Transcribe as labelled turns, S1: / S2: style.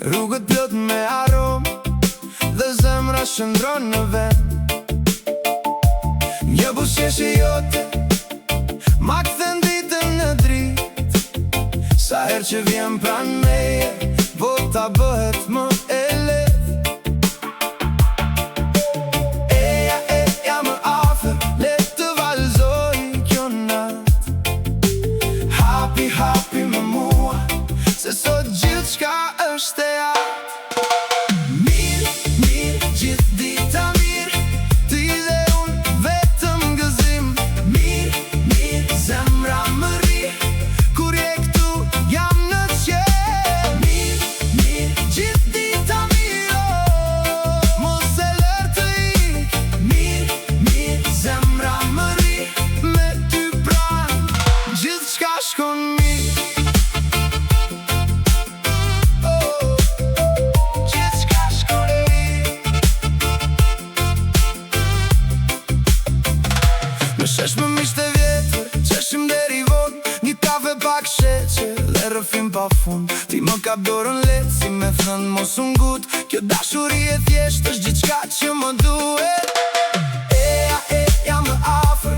S1: Rrugët plot me aromë dhe zemra shëndron në vend. Një buzëqeshje jote ma kthen ditën në dritë. Sa herë që vjen pranë meje, bota bëhet më e lehtë. Eja më afër, le të vallëzoj kjo natë. Hapi me mua, se sot gjithçka është e atë. Mirë, gjithë dita mirë, ti dhe unë vetëm gëzim. Mirë, zemra më ri, kur je këtu jam në qelë. Mirë, gjithë dita mirë, mos e lër të ik. Mirë, zemra më ri, me ty pranë, gjithçka shkon mirë. Në shesh më mishte vjetër, qeshim deri vonë, një kafe pak sheqer dhe rrëfim pa fund. Ti më kap dorën letë, si me thënë mos unë gut. Kjo dashuri e thjesht është gjithçka që më duhet. Eja më afër,